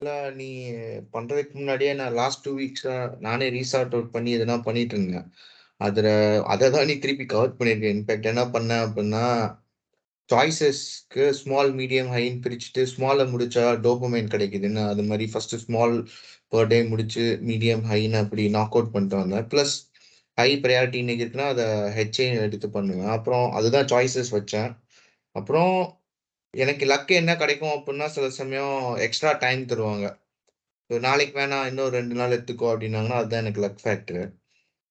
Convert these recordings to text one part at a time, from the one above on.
இல்ல நீ பண்றதுக்கு முன்னாடியே நான் லாஸ்ட் 2 வீக்ஸா நானே ரீசார்ட் அவுட் பண்ணி எதனா பண்ணிட்டு இருந்தேன். அதுல அததான் நீ திருப்பி கவர் பண்ணியிருக்க. இன்ஃபேக்ட் என்ன பண்ணேன் அப்படின்னா, சாய்ஸஸ்க்கு ஸ்மால், மீடியம், ஹைன்னு பிரிச்சுட்டு ஸ்மால்ல முடிச்சா டோபமைன் கிடைக்குதுன்னு அது மாதிரி ஃபர்ஸ்ட் ஸ்மால் பெர் டே முடிச்சு மீடியம், ஹைன்னு அப்படி நாக் அவுட் பண்ணிட்டு வந்தேன். பிளஸ் ஹை ப்ரையாரிட்டி இன்னைக்கு இருக்குன்னா அதை ஹெச்ஐ எடுத்து பண்ணுவேன். அப்புறம் அதுதான் சாய்ஸஸ் வச்சேன். அப்புறம் எனக்கு லக் என்ன கிடைக்கும் அப்படின்னா சில சமயம் எக்ஸ்ட்ரா டைம் தருவாங்க. நாளைக்கு வேணாம் இன்னும் 2 நாள் எடுத்துக்கோ அப்படின்னாங்கன்னா அதுதான் எனக்கு லக் ஃபேக்டர்.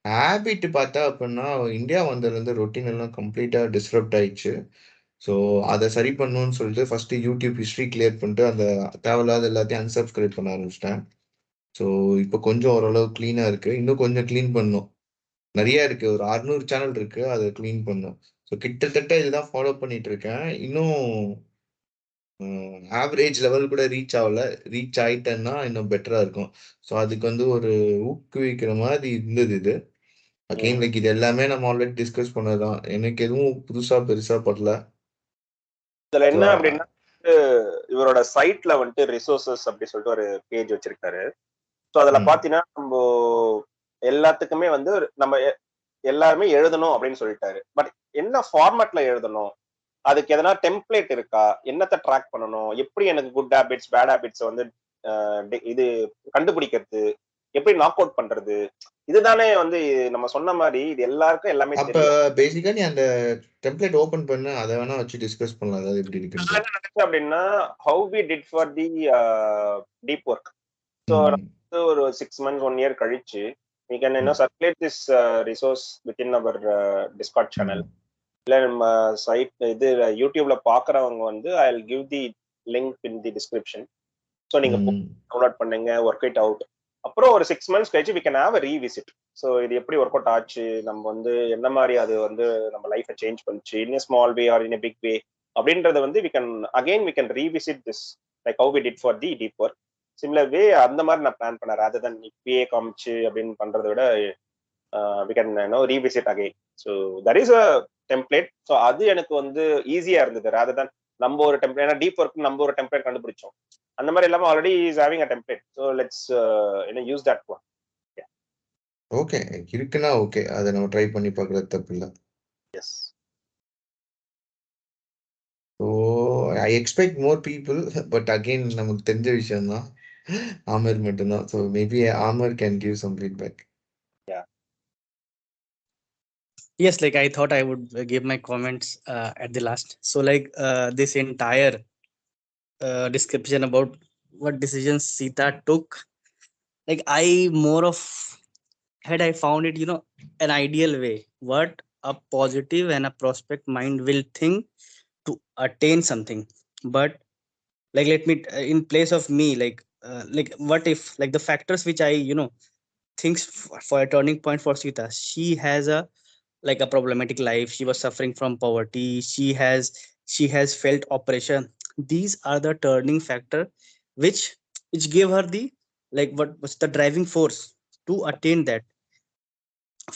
ஹேபிட் பார்த்தா அப்படின்னா இந்தியா வந்ததுலேருந்து ரொட்டீன் எல்லாம் கம்ப்ளீட்டா டிஸ்டர்ப்ட் ஆயிடுச்சு. ஸோ அதை சரி பண்ணணும்னு சொல்லிட்டு ஃபர்ஸ்ட் யூடியூப் ஹிஸ்ட்ரி கிளியர் பண்ணிட்டு அந்த தேவையில்லாத எல்லாத்தையும் அன்சப்ஸ்கிரைப் பண்ண ஆரம்பிச்சிட்டேன். ஸோ இப்போ கொஞ்சம் ஓரளவு கிளீனா இருக்கு. இன்னும் கொஞ்சம் கிளீன் பண்ணும். நிறைய இருக்கு. ஒரு 600 சேனல் இருக்கு. அதை கிளீன் பண்ணும். ஸோ கிட்டத்தட்ட இதுதான் ஃபாலோ பண்ணிட்டு இருக்கேன். இன்னும் ஆவரேஜ் லெவல் கூட ரீச் ஆகல. ரீச் ஆயிட்டேன்னா இன்னும் பெட்டரா இருக்கும். ஸோ அதுக்கு வந்து ஒரு ஊக்குவிக்கிற மாதிரி இருந்தது இது. அகைன் லைக் இது எல்லாமே நம்ம ஆல்ரெடி டிஸ்கஸ் பண்ணதுதான். எனக்கு எதுவும் புதுசா பெருசா படல. இதுல என்ன அப்படின்னா இவரோட சைட்ல வந்துட்டு ரிசோர்சஸ் அப்படி சொல்லிட்டு ஒரு பேஜ் வச்சிருக்காரு. ஸோ அதுல பாத்தீங்கன்னா நம்ம எல்லாத்துக்குமே வந்து நம்ம எல்லாருமே எழுதணும் அப்படின்னு சொல்லிட்டாரு. பட் என்ன ஃபார்மேட்ல எழுதணும், அதுக்கு எதனா டெம்ப்ளேட் இருக்கா, என்னத்தை ட்ராக் பண்ணணும், எப்படி எனக்கு குட் ஹேபிட்ஸ் பேட் ஹேபிட்ஸ் வந்து இது கண்டுபிடிக்கிறது, எப்படி நாக் அவுட் பண்றது, இதுதானே வந்து நம்ம சொன்ன மாதிரி இது எல்லாருக்கும் எல்லாமே அப்ப பேசிக்கா நீ அந்த டெம்ப்ளேட் ஓபன் பண்ணு, அதை வேணா வச்சு டிஸ்கஸ் பண்ணலாம். அதாவது எப்படி இருக்கு என்ன நினைச்சேன் அப்படின்னா how we did for the deep work. So ஒரு 6 months 1 year கழிச்சு we can circulate this resource within our Discord channel. இல்ல நம்ம சைட் இது யூடியூப்ல பாக்குறவங்க வந்து I will give the link in the description. So நீங்க டவுன்லோட் பண்ணுங்க, ஒர்க் இட் அவுட். அப்புறம் ஒரு 6 months கழிச்சு we can have a revisit. So இது எப்படி ஒர்க் அவுட் ஆச்சு, நம்ம வந்து என்ன மாதிரி அது வந்து நம்ம லைஃபை சேஞ்ச் பண்ணுச்சு, in small way or in big way அப்படின்றத வந்து we can revisit this like how we did for the deep work. Similar வே அந்த மாதிரி நான் பிளான் பண்ணேன். rather than இப்பயே காமிச்சு அப்படின்னு பண்றதை விட we can revisit again. So there is a template. So அது எனக்கு வந்து ஈஸியா இருந்தது rather than நம்ம ஒரு டெம்ப்ளேட். ஏன்னா டீப் ஒர்க் நம்ம ஒரு டெம்ப்ளேட் கண்டுபிடிச்சோம். அந்த மாதிரி இல்லாம already is having a template. So let's use that one. Okay இருக்குன்னா ஓகே, அதை நம்ம ட்ரை பண்ணி பார்க்கறது தப்பு இல்லை. Yes. So I expect more people, but again நமக்கு தெரிஞ்ச விஷயம் தான் ஆமர் மட்டும்தான். So maybe Aamer can give some feedback. Yes, like I thought I would give my comments at the last. So like this entire description about what decisions Sita took, like I more of had I found it, an ideal way what a positive and a prospect mind will think to attain something. But like let me in place of me, like what if like the factors which I thinks for a turning point for Sita, she has a like a problematic life, she was suffering from poverty, she has felt oppression. These are the turning factor which gave her the like what was the driving force to attain that.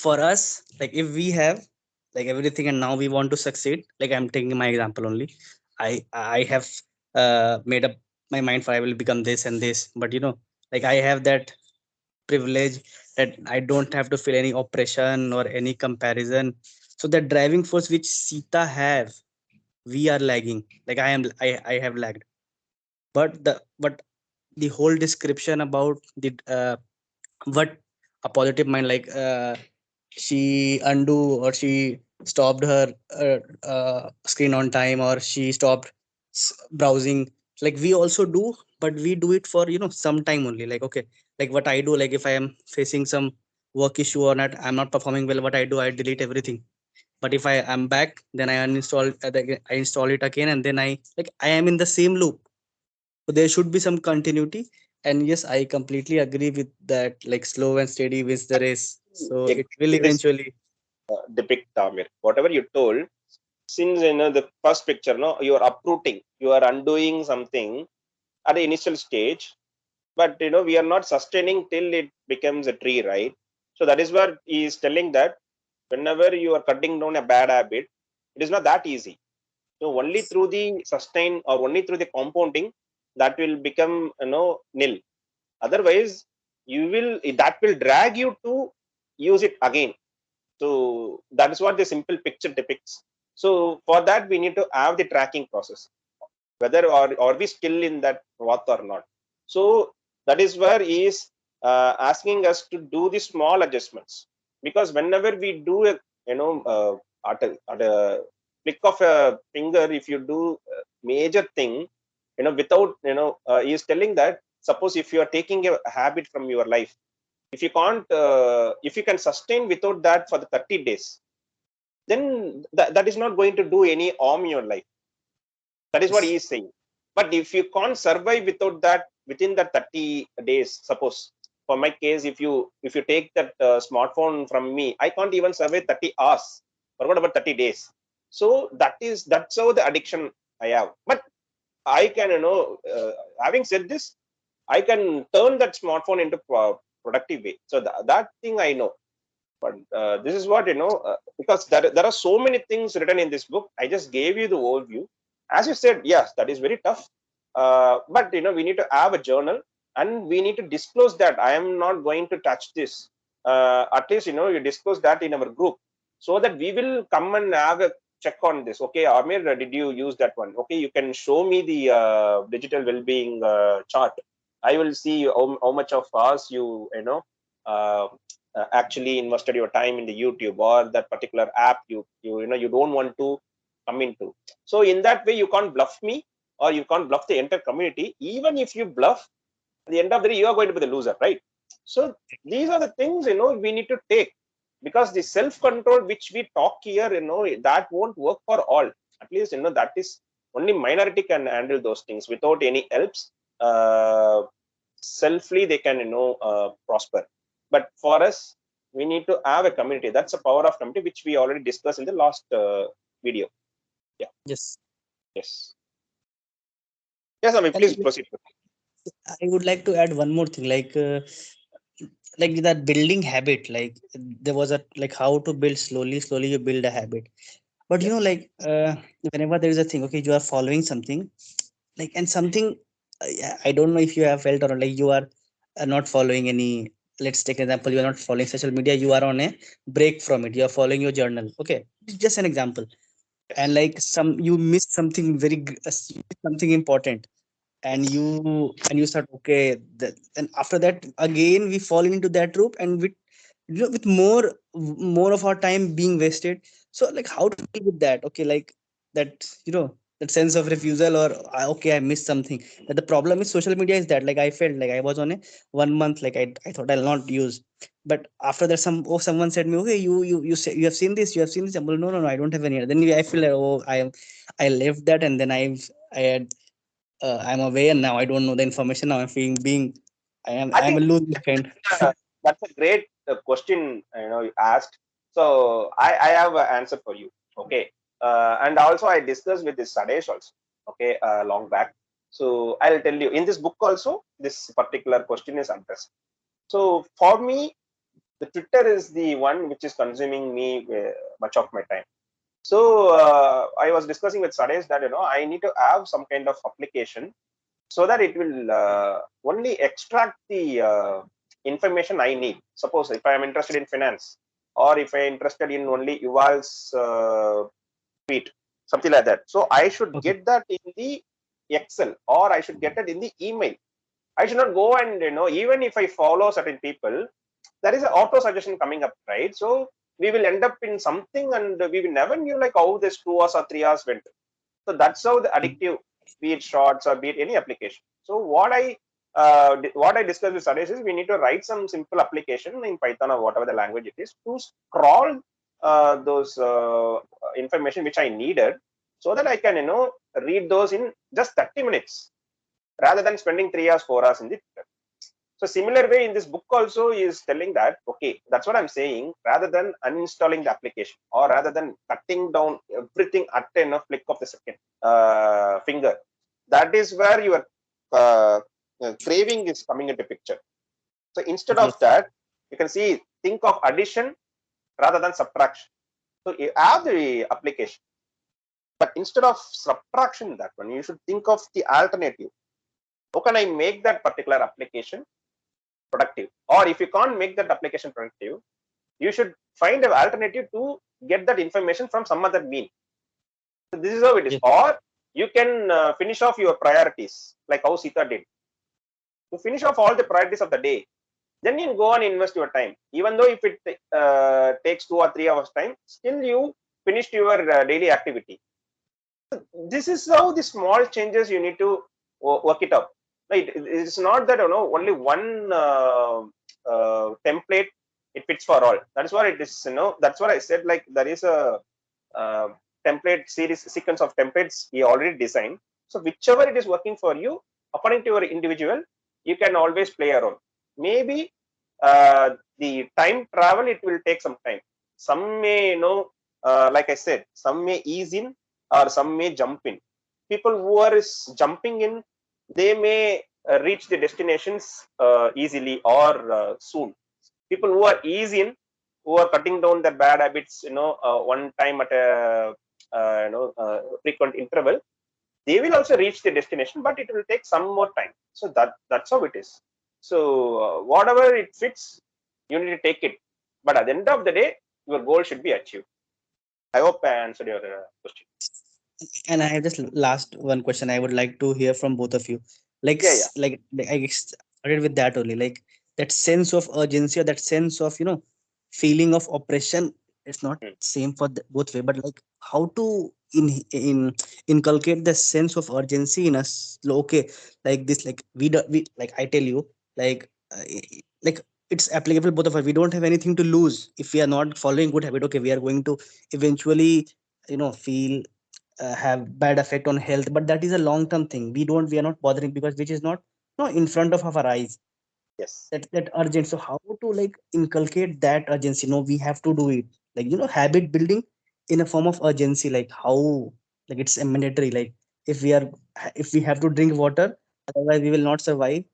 For us, like if we have like everything and now we want to succeed, like I'm taking my example only, I have made up my mind for I will become this and this, but like I have that privilege that I don't have to feel any oppression or any comparison. So that driving force which Sita have, we are lagging. Like I have lagged. But the whole description about the what a positive mind, like she undo or she stopped her screen on time, or she stopped browsing, like we also do, but we do it for some time only. Like okay, like what I do, like if I am facing some work issue or not, I'm not performing well, what I do, I delete everything. But if I am back, then I uninstall I install it again, and then I am in the same loop. So there should be some continuity. And yes, I completely agree with that, like slow and steady wins the race. So it will eventually depict Tamir. Whatever you told, since the first picture, no, you are uprooting, you are undoing something at the initial stage, but we are not sustaining till it becomes a tree, right? So that is where he is telling that whenever you are cutting down a bad habit, it is not that easy. So only through the sustain or only through the compounding that will become nil. Otherwise, that will drag you to use it again. So that is what the simple picture depicts. So for that, we need to have the tracking process, whether are we still in that path or not. So that is where he is asking us to do the small adjustments, because whenever we do a at a click of a finger, if you do a major thing, without he is telling that, suppose if you are taking a habit from your life, if you can't if you can sustain without that for the 30 days, then that is not going to do any harm in your life. That is what he is saying. But if you can't survive without that within the 30 days, suppose for my case, if you take that smartphone from me, I can't even survive 30 hours. Forget about 30 days. So that's how the addiction I have. But I can, having said this, I can turn that smartphone into productive way. So that thing I know. But this is what because there are so many things written in this book. I just gave you the overview. As you said, yes, that is very tough. But we need to have a journal, and we need to disclose that I am not going to touch this. At least you disclose that in our group, so that we will come and have a check on this. Okay, Amir, did you use that one? Okay, you can show me the digital well-being chart. I will see how much of us uh, actually invested your time in the YouTube or that particular app you don't want to come into. So in that way, you can't bluff me, or you can't bluff the entire community. Even if you bluff, at the end of the day, you are going to be the loser, right? So these are the things we need to take, because the self-control which we talk here, that won't work for all. At least that is only minority can handle those things without any helps. Selfly they can prosper. But for us, we need to have a community. That's the power of community, which we already discussed in the last video. Yeah. Yes. Yes. Yes, Ami, And please proceed. I would like to add one more thing, like that building habit. Like there was a like how to build slowly you build a habit. But Yes. whenever there is a thing, okay, you are following something, like, and something, yeah, I don't know if you have felt, or like you are not following any. Let's take an example. You are not following social media. You are on a break from it. You are following your journal. Okay, just an example. And Yes. like you miss something something important, and Yes. you start, okay, and after that again we fall into that loop, and with more of our time being wasted. So like how to deal with that? Okay, like that, that sense of refusal, or okay, I missed something. But the problem is social media is that, like, I felt like I was on a 1 month, like I thought I'll not use. But after that, someone said me, okay, you say you have seen this, I'm like, no, I don't have any. Then I feel like, oh, I left that, and then I had, I'm aware now. I don't know the information now. I'm feeling being, I I'm a think loser kind. that's a great question you asked. So I have an answer for you. Okay, and also I discussed with this Sadesh also. Okay, long back. So I'll tell you in this book also this particular question is addressed. So for me, the Twitter is the one which is consuming me much of my time. So I was discussing with Sadesh that I need to have some kind of application, so that it will only extract the information I need. Suppose if I am interested in finance, or if I am interested in only Yuval's tweet, something like that. So I should Okay. get that in the Excel, or I should get it in the email. I should not go and even if I follow certain people, there is an auto suggestion coming up, right? So we will end up in something, and we will never knew like how this 2 hours or 3 hours went. So that's how the addictive, be it shorts or be it any application. So what I discussed with Sadesh is we need to write some simple application in Python or whatever the language it is to scroll those information which I needed, so that I can read those in just 30 minutes rather than spending 3 hours, 4 hours in the Twitter. So similar way in this book also is telling that, okay, that's what I'm saying, rather than uninstalling the application, or rather than cutting down everything at a flick of the second finger. That is where your craving is coming into picture. So instead of Yes. that, you can see, think of addition rather than subtraction. So you have the application, but instead of subtraction, that one, you should think of the alternative. how can I make that particular application productive? Or if you can't make that application productive, you should find an alternative to get that information from some other mean. So this is how it is. Yes. Or you can finish off your priorities, like how Sita did. To finish off all the priorities of the day, then you go and invest your time. Even though if it takes 2 or 3 hours time, still you finished your daily activity. This is how the small changes you need to work it up. Right? It's not that only one template it fits for all. That's what it is. That's what I said. Like there is a template sequence of templates we already designed. So whichever it is working for you, according to your individual, you can always play around. Maybe the time travel, it will take some time. Some may like I said, some may ease in or some may jump in. People who are jumping in, they may reach the destinations easily or soon. People who are ease in, who are cutting down their bad habits, one time at a frequent interval, they will also reach the destination, but it will take some more time. So that's how it is. So whatever it fits, you need to take it. But at the end of the day, your goal should be achieved. I hope I answered your question. And I have just last one question I would like to hear from both of you. Like, Yeah, yeah. like I started with that only. Like that sense of urgency or that sense of feeling of oppression. It's not Hmm. same for both way, but like how to inculcate the sense of urgency in us. Okay, like this, like we like I tell you, like like it's applicable both of us. We don't have anything to lose if we are not following good habit. Okay, we are going to eventually feel have bad effect on health, but that is a long term thing. We are not bothering because which is not no in front of our eyes, Yes. that urgent. So how to like inculcate that urgency? No, we have to do it, like habit building in a form of urgency. Like how, like it's a mandatory. Like if we have to drink water, otherwise we will not survive,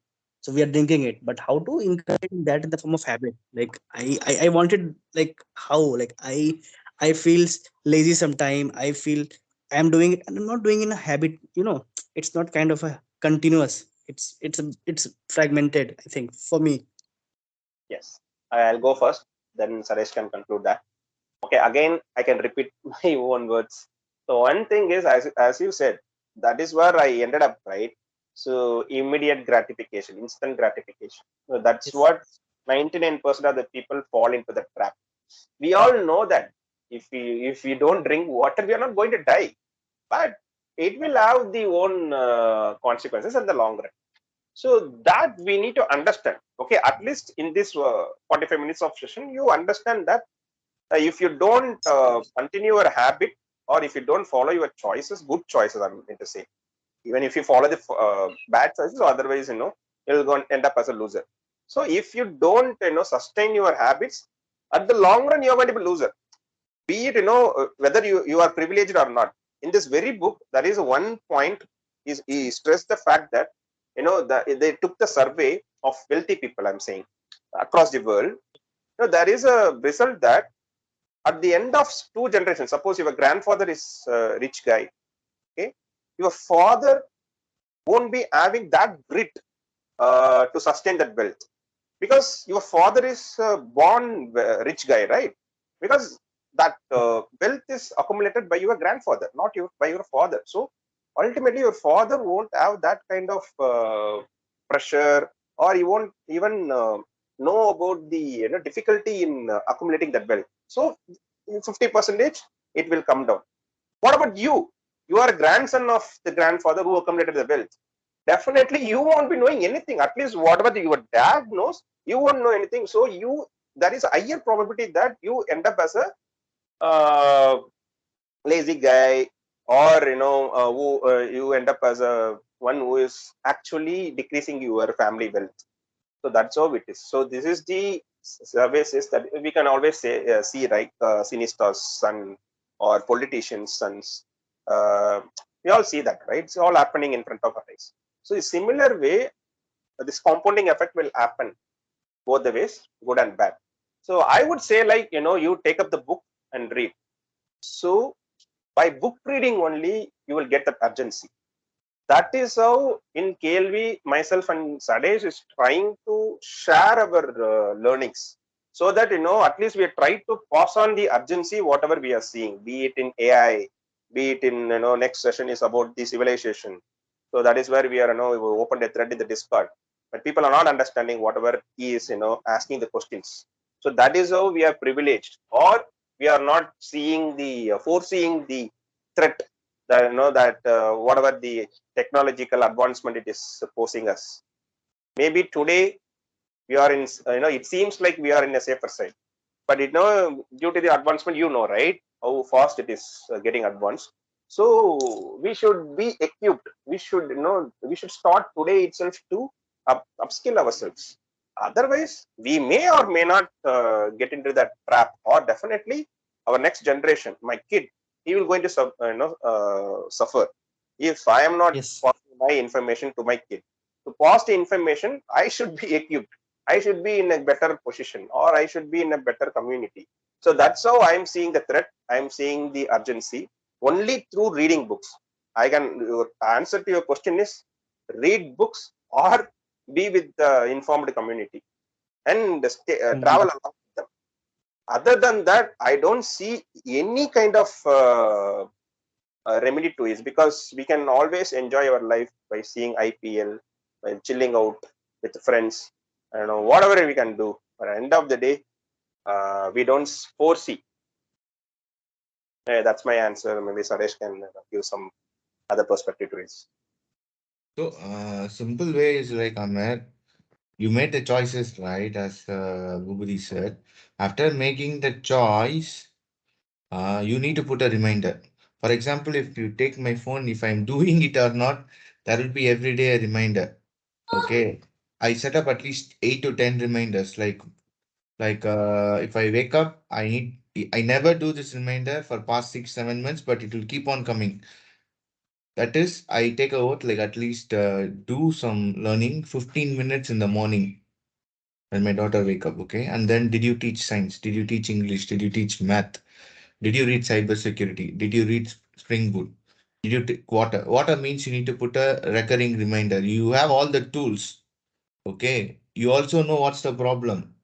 so we are drinking it. But how to inculcate that in the form of habit? Like I wanted, like how, like I feel lazy sometime. I feel I'm doing it and I'm not doing in a habit. It's not kind of a continuous. It's fragmented, I think, for me. Yes. I'll go first. Then Suresh can conclude that. Okay. Again, I can repeat my own words. So one thing is, as you said, that is where I ended up, right? So immediate gratification, instant gratification. So that's Yes. what 99% of the people fall into the trap. We all know that if we don't drink water, we are not going to die, but it will have the own consequences in the long run. So that we need to understand. Okay, at least in this 45 minutes of session, you understand that if you don't continue your habit, or if you don't follow your choices, good choices, I'm going to say, even if you follow the bad choices, or otherwise, you'll go and end up as a loser. So if you don't, sustain your habits, at the long run, you're going to be a loser. Be it, whether you are privileged or not. In this very book, there is one point, is he stressed the fact that, they took the survey of wealthy people, I'm saying, across the world. There is a result that at the end of 2 generations, suppose your grandfather is a rich guy, okay, your father won't be having that grit to sustain that wealth, because your father is born rich guy, right? Because that wealth is accumulated by your grandfather, not by your father. So ultimately, your father won't have that kind of pressure, or he won't even know about the difficulty in accumulating that wealth. So in 50%, it will come down. What about you? You are a grandson of the grandfather who accumulated the wealth. Definitely, you won't be knowing anything. At least whatever your dad knows, you won't know anything. So there is a higher probability that you end up as a lazy guy, or who you end up as a one who is actually decreasing your family wealth. So that's how it is. So this is the services that we can always say, see, right? Cinestars son or politicians' sons. We all see that, right? It's all happening in front of our eyes. So in similar way, this compounding effect will happen both the ways, good and bad. So I would say, like, you take up the book and read. So by book reading only, you will get that urgency. that is how in KLV, myself and Sadesh is trying to share our learnings, so that at least we try to pass on the urgency whatever we are seeing, be it in AI, be it in next session is about the civilization. So that is where we are we opened a thread in the Discord, but people are not understanding whatever he is asking the questions. So that is how we are privileged, or we are not seeing the foreseeing the threat that that whatever the technological advancement it is posing us. Maybe today we are in it seems like we are in a safer side, but due to the advancement, right, how fast it is getting advanced. So we should be equipped. We should we should start today itself to upskill ourselves. Otherwise, we may or may not get into that trap, or definitely our next generation, my kid, he will going to suffer if I am not Yes. passing my information to my kid. To pass the information, I should be equipped. I should be in a better position, or I should be in a better community. So that's how I'm seeing the threat. I'm seeing the urgency only through reading books. I can, your answer to your question is read books or be with the informed community and travel along with them. Other than that, I don't see any kind of remedy to it, because we can always enjoy our life by seeing IPL, by chilling out with friends, whatever we can do. But at the end of the day, we don't foresee. That's my answer. Maybe Saresh can give some other perspective to it. So, simple way is like, Ahmed, you made the choices, right? As Bhubudi said. After making the choice, you need to put a reminder. For example, if you take my phone, if I'm doing it or not, there will be every day a reminder. Okay. I set up at least 8 to 10 reminders. If I wake up, I never do this reminder for past 6, 7 months, but it will keep on coming. That is, I take a oath, like at least do some learning 15 minutes in the morning when my daughter wake up, okay? And then, did you teach science? Did you teach English? Did you teach math? Did you read cybersecurity? Did you read Spring Boot? Did you take water? Water means you need to put a recurring reminder. You have all the tools, okay? You also know what's the problem.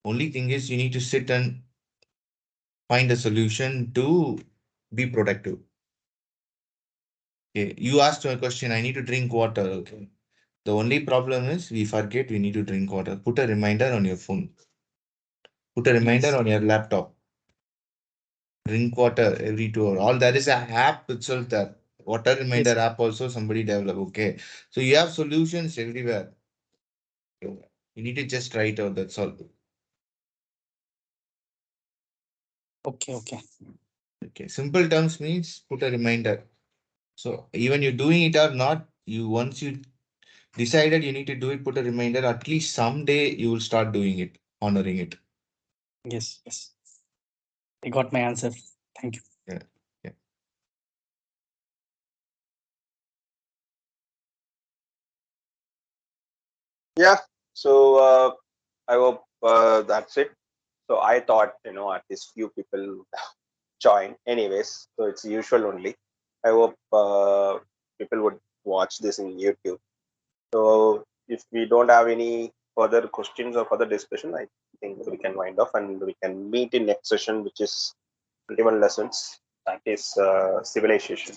Only thing is you need to sit and find a solution to be productive. Okay. You asked a question, I need to drink water. Okay. The only problem is we forget we need to drink water. Put a reminder on your phone. Put a reminder Yes. on your laptop. Drink water every 2 hours. All that is a app itself that water reminder Yes. app also somebody develop. Okay. So you have solutions everywhere. You need to just write out. That's all. Okay. Okay. Okay. Simple terms means put a reminder. So even you're doing it or not, once you decided you need to do it, put a reminder. At least someday you will start doing it, honoring it. Yes. Yes. I got my answer. Thank you. Yeah. Yeah. Yeah. So I hope that's it. So I thought at least few people join. Anyways, so it's usual only. I hope people would watch this in YouTube. So if we don't have any further questions or further discussion, I think we can wind off and we can meet in next session, which is 21 lessons. That is civilization.